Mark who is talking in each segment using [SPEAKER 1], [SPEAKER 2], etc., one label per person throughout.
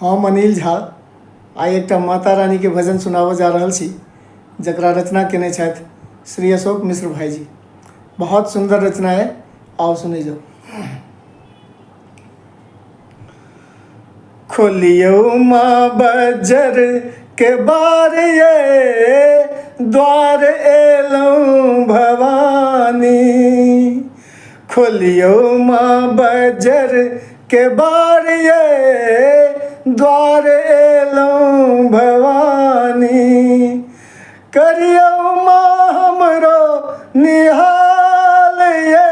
[SPEAKER 1] हम अनिल झा आइ एकटा माता रानी के भजन सुनाबऽ जा रहल छी, जकरा रचना केने छथि श्री अशोक मिश्र भाईजी। बहुत सुंदर रचना है, आओ सुने जाओ। खोलियो माँ बज्जर के बार ये द्वार एलौं भवानी। खोलियो माँ बज्जर के बार ये द्वार एलौं भवानी। करियो माँ हमरो निहाल ये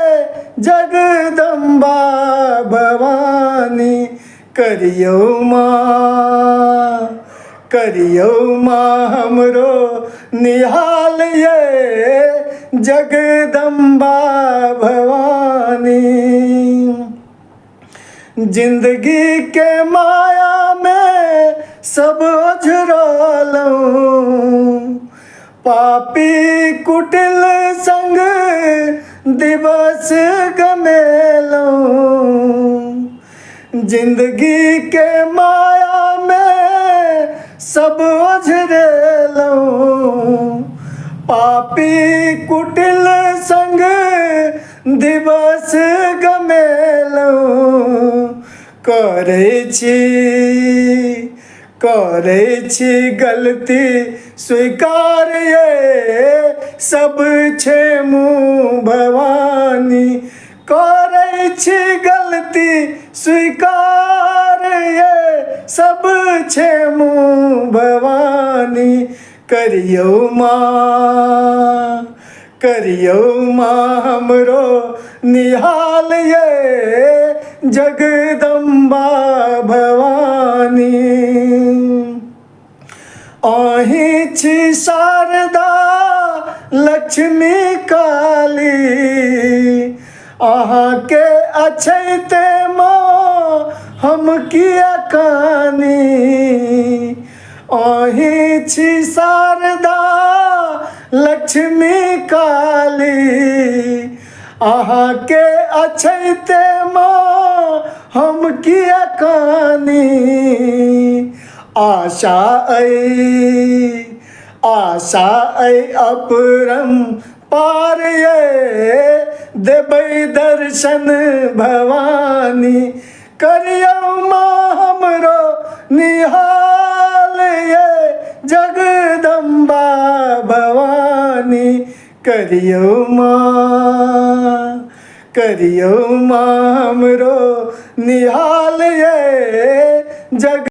[SPEAKER 1] जगदम्बा भवानी। करियो माँ हमरो निहाल ये जगदम्बा भवानी। जिंदगी के माया में सब ओझरलौं, पापी कुटिल संग दिवस गमेलौं। जिंदगी के माया में सब ओझरेलौं, पापी कुटिल संग दिवस गमेलौं। करै छी गलती स्वीकार ये सब क्षेमु भवानी। करै छी गलती स्वीकार ये सब क्षेमु भवानी। करियो माँ हमरो निहाल ये जगदम्बा भवानी। अहीं छी शारदा लक्ष्मी काली, अहाँ के अछैते माँ हम किया कानी। अहीं छी शारदा लक्ष्मी काली, अहाँ के अछैते माँ हम किया कानी। आशा अइ अपरम पार ये देबै दर्शन भवानी। करियो माँ हमरो निहाल ये जगदम्बा भवानी। करियो माँ हमरो निहाल ये जग